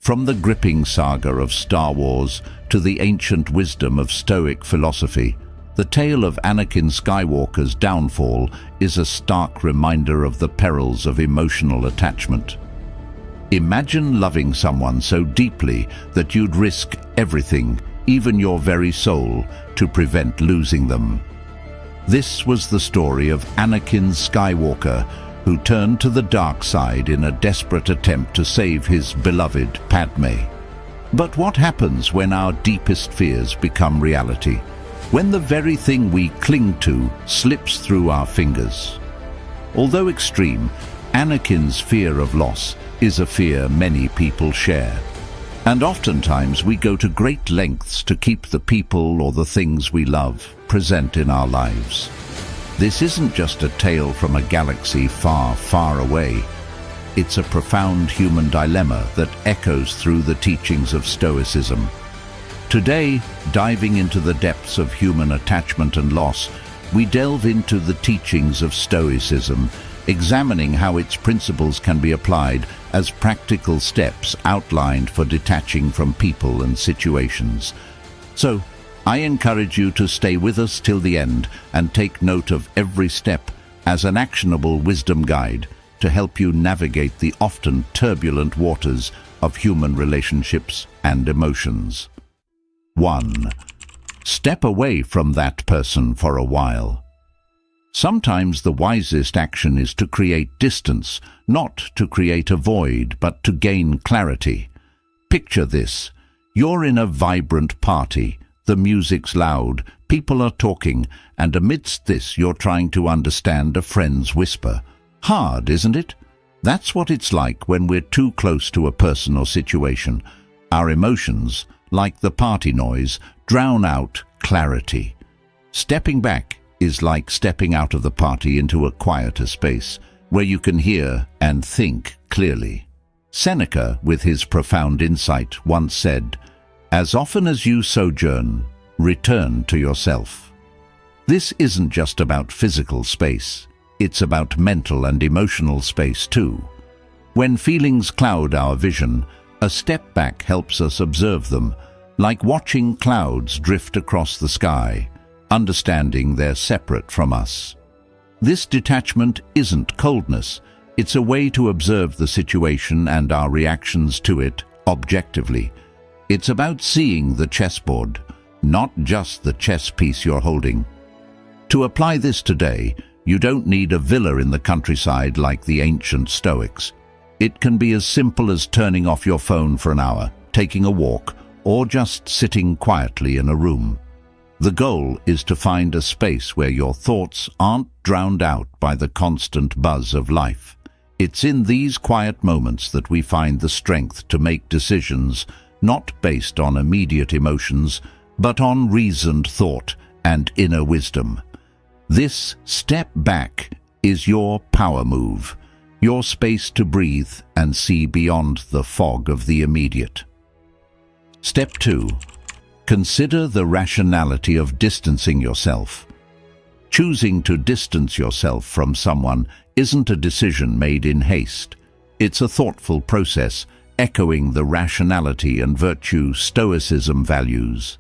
From the gripping saga of Star Wars to the ancient wisdom of Stoic philosophy, the tale of Anakin Skywalker's downfall is a stark reminder of the perils of emotional attachment. Imagine loving someone so deeply that you'd risk everything, even your very soul, to prevent losing them. This was the story of Anakin Skywalker, who turned to the dark side in a desperate attempt to save his beloved Padme. But what happens when our deepest fears become reality? When the very thing we cling to slips through our fingers? Although extreme, Anakin's fear of loss is a fear many people share. And oftentimes we go to great lengths to keep the people or the things we love present in our lives. This isn't just a tale from a galaxy far, far away. It's a profound human dilemma that echoes through the teachings of Stoicism. Today, diving into the depths of human attachment and loss, we delve into the teachings of Stoicism, examining how its principles can be applied as practical steps outlined for detaching from people and situations. So, I encourage you to stay with us till the end and take note of every step as an actionable wisdom guide to help you navigate the often turbulent waters of human relationships and emotions. 1. Step away from that person for a while. Sometimes the wisest action is to create distance, not to create a void, but to gain clarity. Picture this. You're in a vibrant party. The music's loud, people are talking, and amidst this you're trying to understand a friend's whisper. Hard, isn't it? That's what it's like when we're too close to a person or situation. Our emotions, like the party noise, drown out clarity. Stepping back is like stepping out of the party into a quieter space, where you can hear and think clearly. Seneca, with his profound insight, once said, "As often as you sojourn, return to yourself." This isn't just about physical space. It's about mental and emotional space too. When feelings cloud our vision, a step back helps us observe them, like watching clouds drift across the sky, understanding they're separate from us. This detachment isn't coldness. It's a way to observe the situation and our reactions to it objectively. It's about seeing the chessboard, not just the chess piece you're holding. To apply this today, you don't need a villa in the countryside like the ancient Stoics. It can be as simple as turning off your phone for an hour, taking a walk, or just sitting quietly in a room. The goal is to find a space where your thoughts aren't drowned out by the constant buzz of life. It's in these quiet moments that we find the strength to make decisions not based on immediate emotions, but on reasoned thought and inner wisdom. This step back is your power move, your space to breathe and see beyond the fog of the immediate. Step 2. Consider the rationality of distancing yourself. Choosing to distance yourself from someone isn't a decision made in haste. It's a thoughtful process, echoing the rationality and virtue Stoicism values.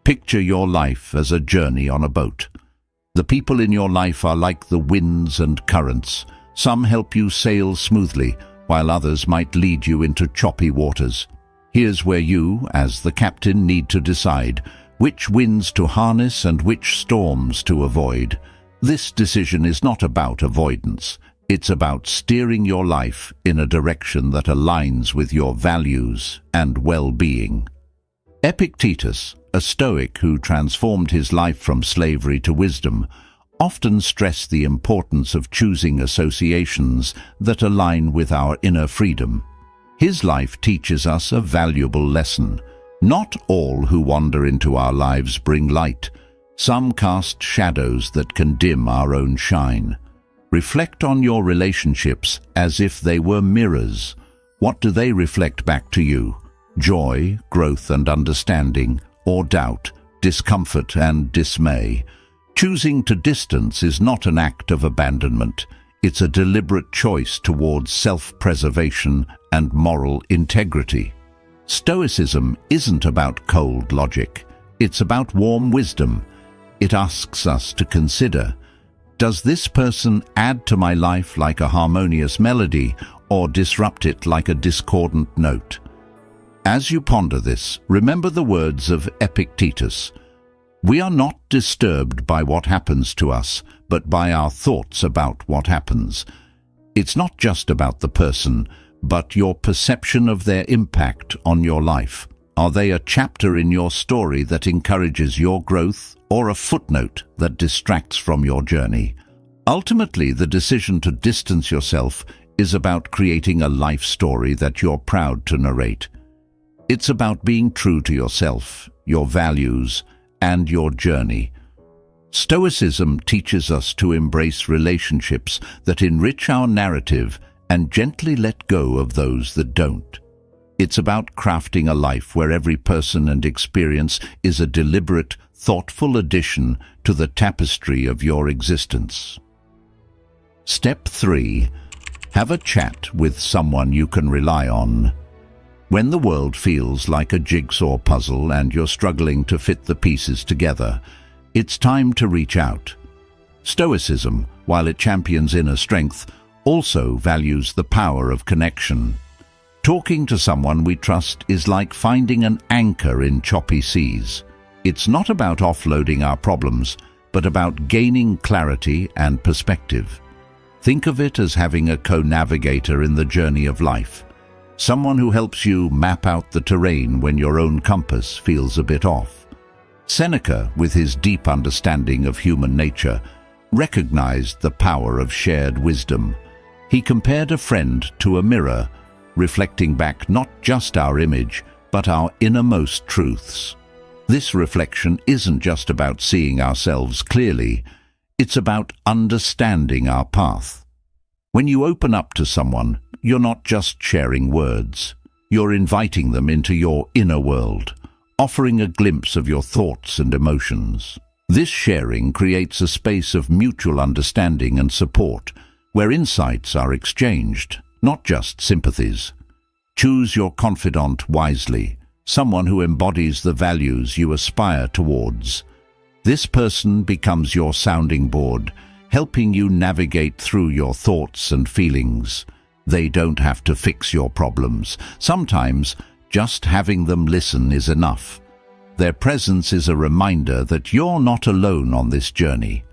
Picture your life as a journey on a boat. The people in your life are like the winds and currents. Some help you sail smoothly, while others might lead you into choppy waters. Here's where you, as the captain, need to decide which winds to harness and which storms to avoid. This decision is not about avoidance. It's about steering your life in a direction that aligns with your values and well-being. Epictetus, a Stoic who transformed his life from slavery to wisdom, often stressed the importance of choosing associations that align with our inner freedom. His life teaches us a valuable lesson. Not all who wander into our lives bring light. Some cast shadows that can dim our own shine. Reflect on your relationships as if they were mirrors. What do they reflect back to you? Joy, growth and understanding, or doubt, discomfort and dismay? Choosing to distance is not an act of abandonment. It's a deliberate choice towards self-preservation and moral integrity. Stoicism isn't about cold logic. It's about warm wisdom. It asks us to consider, does this person add to my life like a harmonious melody or disrupt it like a discordant note? As you ponder this, remember the words of Epictetus. We are not disturbed by what happens to us, but by our thoughts about what happens. It's not just about the person, but your perception of their impact on your life. Are they a chapter in your story that encourages your growth, or a footnote that distracts from your journey? Ultimately, the decision to distance yourself is about creating a life story that you're proud to narrate. It's about being true to yourself, your values, and your journey. Stoicism teaches us to embrace relationships that enrich our narrative and gently let go of those that don't. It's about crafting a life where every person and experience is a deliberate, thoughtful addition to the tapestry of your existence. Step 3. Have a chat with someone you can rely on. When the world feels like a jigsaw puzzle and you're struggling to fit the pieces together, it's time to reach out. Stoicism, while it champions inner strength, also values the power of connection. Talking to someone we trust is like finding an anchor in choppy seas. It's not about offloading our problems, but about gaining clarity and perspective. Think of it as having a co-navigator in the journey of life. Someone who helps you map out the terrain when your own compass feels a bit off. Seneca, with his deep understanding of human nature, recognized the power of shared wisdom. He compared a friend to a mirror, reflecting back not just our image, but our innermost truths. This reflection isn't just about seeing ourselves clearly, it's about understanding our path. When you open up to someone, you're not just sharing words. You're inviting them into your inner world, offering a glimpse of your thoughts and emotions. This sharing creates a space of mutual understanding and support, where insights are exchanged, not just sympathies. Choose your confidant wisely, someone who embodies the values you aspire towards. This person becomes your sounding board, helping you navigate through your thoughts and feelings. They don't have to fix your problems. Sometimes, just having them listen is enough. Their presence is a reminder that you're not alone on this journey.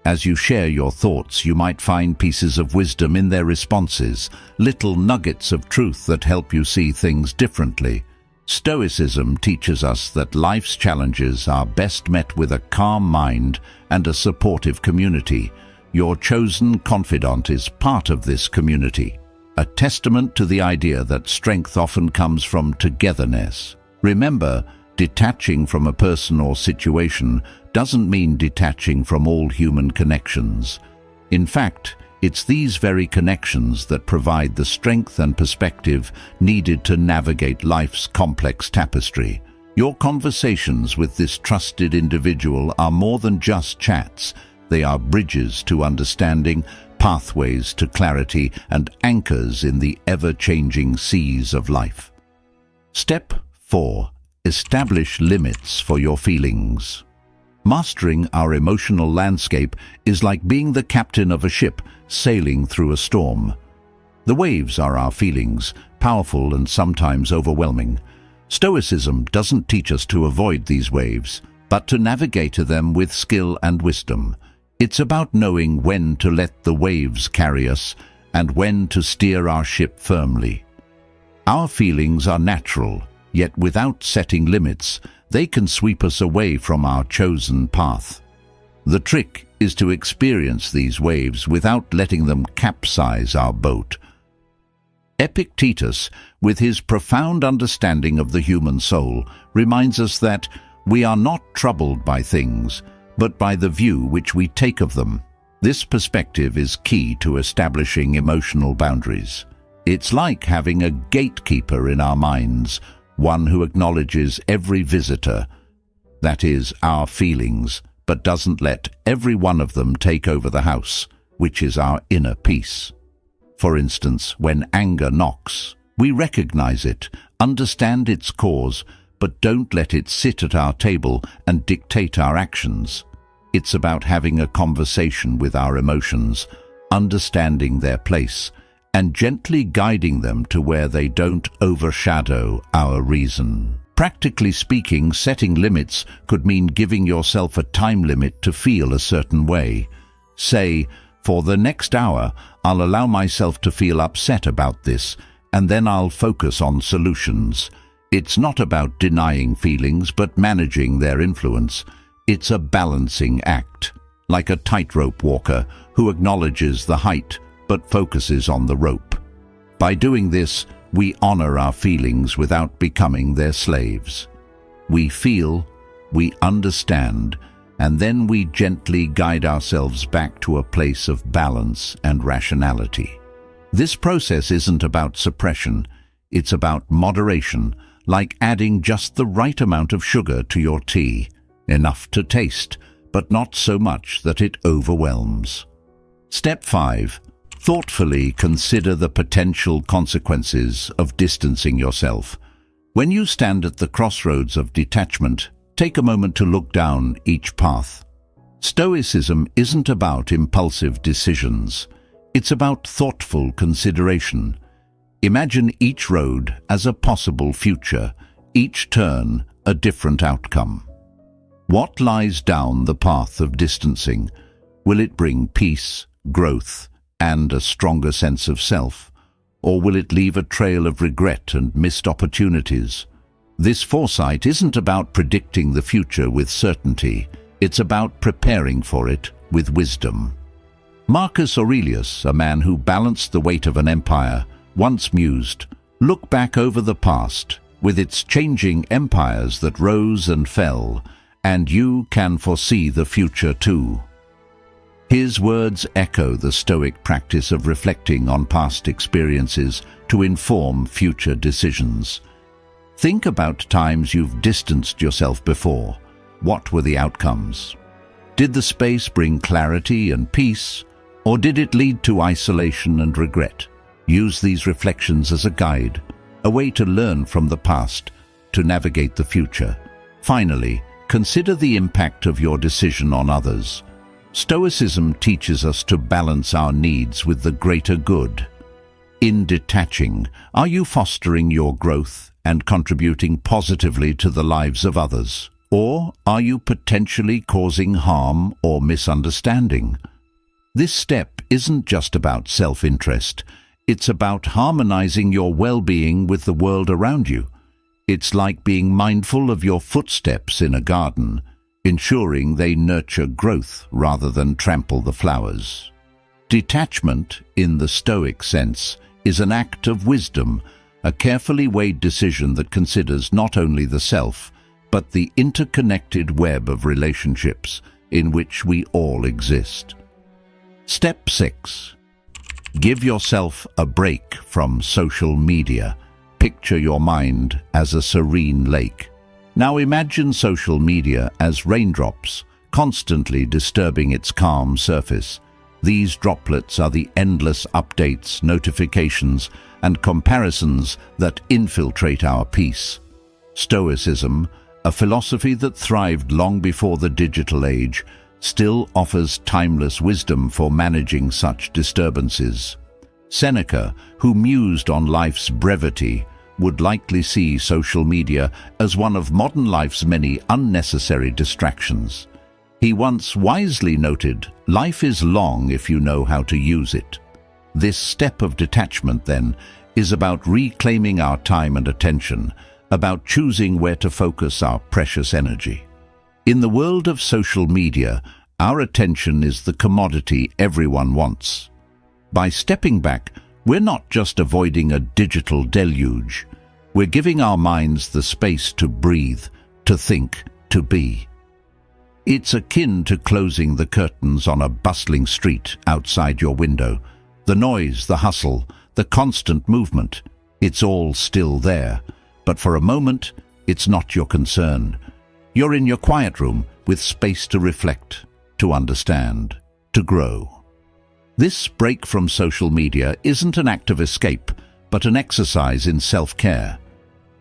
As you share your thoughts, you might find pieces of wisdom in their responses, little nuggets of truth that help you see things differently. Stoicism teaches us that life's challenges are best met with a calm mind and a supportive community. Your chosen confidant is part of this community, a testament to the idea that strength often comes from togetherness. Remember, detaching from a person or situation doesn't mean detaching from all human connections. In fact, it's these very connections that provide the strength and perspective needed to navigate life's complex tapestry. Your conversations with this trusted individual are more than just chats. They are bridges to understanding, pathways to clarity, and anchors in the ever-changing seas of life. Step 4. Establish limits for your feelings. Mastering our emotional landscape is like being the captain of a ship sailing through a storm. The waves are our feelings, powerful and sometimes overwhelming. Stoicism doesn't teach us to avoid these waves, but to navigate them with skill and wisdom. It's about knowing when to let the waves carry us and when to steer our ship firmly. Our feelings are natural, yet without setting limits, they can sweep us away from our chosen path. The trick is to experience these waves without letting them capsize our boat. Epictetus, with his profound understanding of the human soul, reminds us that we are not troubled by things, but by the view which we take of them. This perspective is key to establishing emotional boundaries. It's like having a gatekeeper in our minds, one who acknowledges every visitor, that is, our feelings, but doesn't let every one of them take over the house, which is our inner peace. For instance, when anger knocks, we recognize it, Understand its cause, but don't let it sit at our table and dictate our actions. It's about having a conversation with our emotions, understanding their place, and gently guiding them to where they don't overshadow our reason. Practically speaking, setting limits could mean giving yourself a time limit to feel a certain way. Say, for the next hour, I'll allow myself to feel upset about this, and then I'll focus on solutions. It's not about denying feelings, but managing their influence. It's a balancing act, like a tightrope walker who acknowledges the height but focuses on the rope. By doing this, we honor our feelings without becoming their slaves. We feel, we understand, and then we gently guide ourselves back to a place of balance and rationality. This process isn't about suppression, it's about moderation, like adding just the right amount of sugar to your tea, enough to taste, but not so much that it overwhelms. Step 5. Thoughtfully consider the potential consequences of distancing yourself. When you stand at the crossroads of detachment, take a moment to look down each path. Stoicism isn't about impulsive decisions. It's about thoughtful consideration. Imagine each road as a possible future, each turn a different outcome. What lies down the path of distancing? Will it bring peace, growth, and a stronger sense of self? Or will it leave a trail of regret and missed opportunities? This foresight isn't about predicting the future with certainty. It's about preparing for it with wisdom. Marcus Aurelius, a man who balanced the weight of an empire, once mused, "Look back over the past, with its changing empires that rose and fell, and you can foresee the future too." His words echo the Stoic practice of reflecting on past experiences to inform future decisions. Think about times you've distanced yourself before. What were the outcomes? Did the space bring clarity and peace, or did it lead to isolation and regret? Use these reflections as a guide, a way to learn from the past, to navigate the future. Finally, consider the impact of your decision on others. Stoicism teaches us to balance our needs with the greater good. In detaching, are you fostering your growth and contributing positively to the lives of others? Or are you potentially causing harm or misunderstanding? This step isn't just about self-interest. It's about harmonizing your well-being with the world around you. It's like being mindful of your footsteps in a garden, ensuring they nurture growth rather than trample the flowers. Detachment, in the Stoic sense, is an act of wisdom, a carefully weighed decision that considers not only the self, but the interconnected web of relationships in which we all exist. Step 6. Give yourself a break from social media. Picture your mind as a serene lake. Now imagine social media as raindrops, constantly disturbing its calm surface. These droplets are the endless updates, notifications, and comparisons that infiltrate our peace. Stoicism, a philosophy that thrived long before the digital age, still offers timeless wisdom for managing such disturbances. Seneca, who mused on life's brevity, would likely see social media as one of modern life's many unnecessary distractions. He once wisely noted, "Life is long if you know how to use it." This step of detachment, then, is about reclaiming our time and attention, about choosing where to focus our precious energy. In the world of social media, our attention is the commodity everyone wants. By stepping back, we're not just avoiding a digital deluge. We're giving our minds the space to breathe, to think, to be. It's akin to closing the curtains on a bustling street outside your window. The noise, the hustle, the constant movement, it's all still there. But for a moment, it's not your concern. You're in your quiet room with space to reflect, to understand, to grow. This break from social media isn't an act of escape, but an exercise in self-care.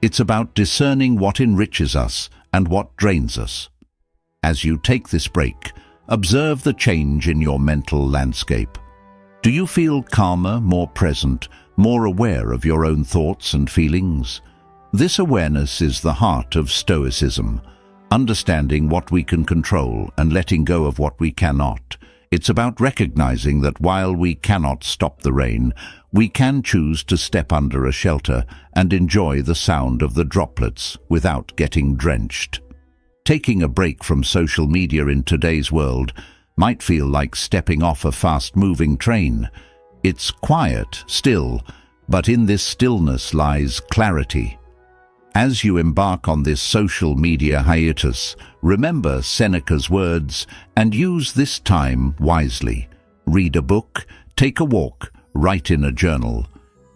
It's about discerning what enriches us and what drains us. As you take this break, observe the change in your mental landscape. Do you feel calmer, more present, more aware of your own thoughts and feelings? This awareness is the heart of Stoicism, understanding what we can control and letting go of what we cannot. It's about recognizing that while we cannot stop the rain, we can choose to step under a shelter and enjoy the sound of the droplets without getting drenched. Taking a break from social media in today's world might feel like stepping off a fast-moving train. It's quiet, still, but in this stillness lies clarity. As you embark on this social media hiatus, remember Seneca's words and use this time wisely. Read a book, take a walk, write in a journal.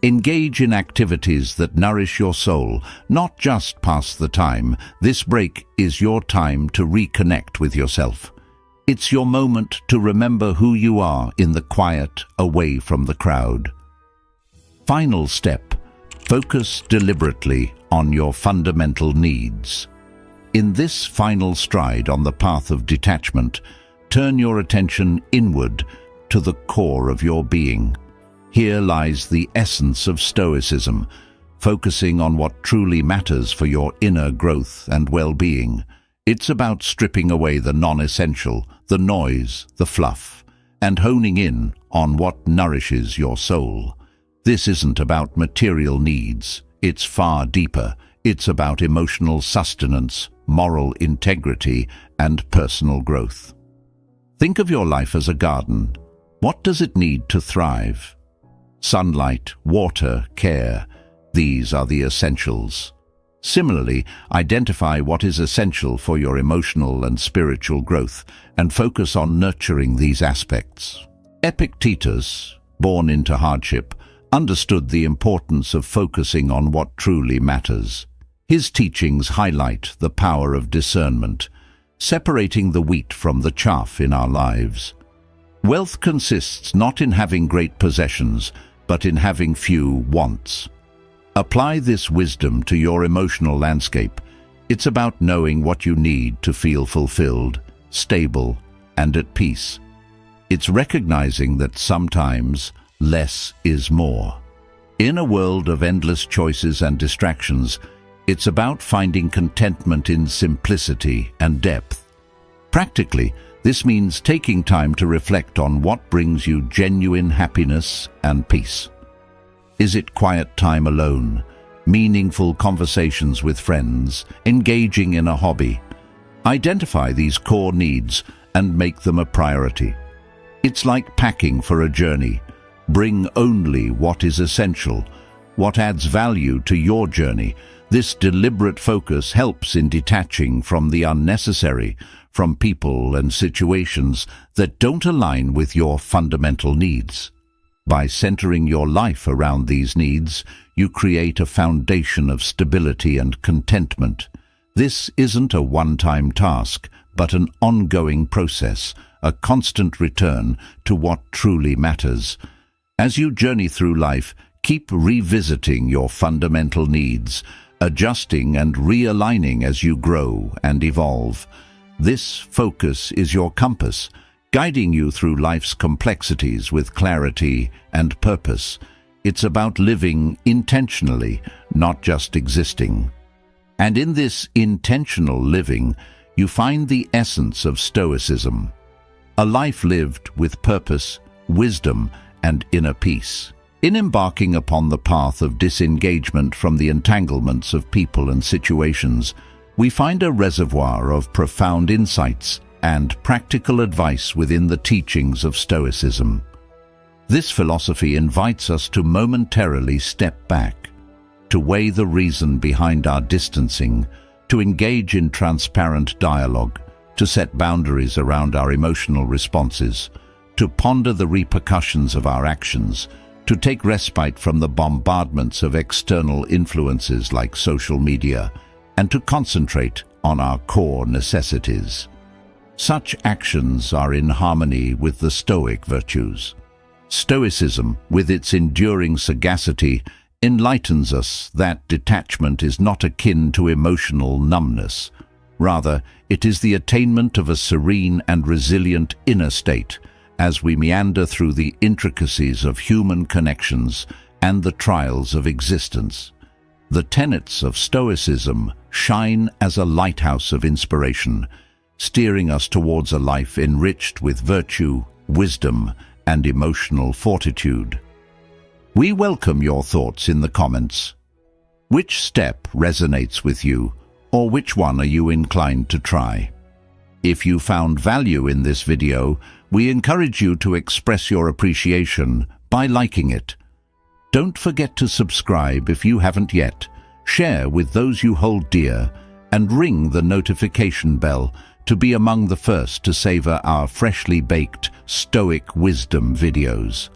Engage in activities that nourish your soul, not just pass the time. This break is your time to reconnect with yourself. It's your moment to remember who you are in the quiet, away from the crowd. Final step. Focus deliberately on your fundamental needs. In this final stride on the path of detachment, turn your attention inward to the core of your being. Here lies the essence of Stoicism, focusing on what truly matters for your inner growth and well-being. It's about stripping away the non-essential, the noise, the fluff, and honing in on what nourishes your soul. This isn't about material needs. It's far deeper. It's about emotional sustenance, moral integrity, and personal growth. Think of your life as a garden. What does it need to thrive? Sunlight, water, care. These are the essentials. Similarly, identify what is essential for your emotional and spiritual growth and focus on nurturing these aspects. Epictetus, born into hardship, understood the importance of focusing on what truly matters. His teachings highlight the power of discernment, separating the wheat from the chaff in our lives. Wealth consists not in having great possessions, but in having few wants. Apply this wisdom to your emotional landscape. It's about knowing what you need to feel fulfilled, stable, and at peace. It's recognizing that sometimes less is more. In a world of endless choices and distractions, it's about finding contentment in simplicity and depth. Practically, this means taking time to reflect on what brings you genuine happiness and peace. Is it quiet time alone, meaningful conversations with friends, engaging in a hobby? Identify these core needs and make them a priority. It's like packing for a journey. Bring only what is essential, what adds value to your journey. This deliberate focus helps in detaching from the unnecessary, from people and situations that don't align with your fundamental needs. By centering your life around these needs, you create a foundation of stability and contentment. This isn't a one-time task, but an ongoing process, a constant return to what truly matters. As you journey through life, keep revisiting your fundamental needs, adjusting and realigning as you grow and evolve. This focus is your compass, guiding you through life's complexities with clarity and purpose. It's about living intentionally, not just existing. And in this intentional living, you find the essence of Stoicism. A life lived with purpose, wisdom, and inner peace. In embarking upon the path of disengagement from the entanglements of people and situations, we find a reservoir of profound insights and practical advice within the teachings of Stoicism. This philosophy invites us to momentarily step back, to weigh the reason behind our distancing, to engage in transparent dialogue, to set boundaries around our emotional responses, to ponder the repercussions of our actions, to take respite from the bombardments of external influences like social media, and to concentrate on our core necessities. Such actions are in harmony with the Stoic virtues. Stoicism, with its enduring sagacity, enlightens us that detachment is not akin to emotional numbness. Rather, it is the attainment of a serene and resilient inner state as we meander through the intricacies of human connections and the trials of existence. The tenets of Stoicism shine as a lighthouse of inspiration, steering us towards a life enriched with virtue, wisdom, and emotional fortitude. We welcome your thoughts in the comments. Which step resonates with you, or which one are you inclined to try? If you found value in this video, we encourage you to express your appreciation by liking it. Don't forget to subscribe if you haven't yet, share with those you hold dear, and ring the notification bell to be among the first to savor our freshly baked Stoic wisdom videos.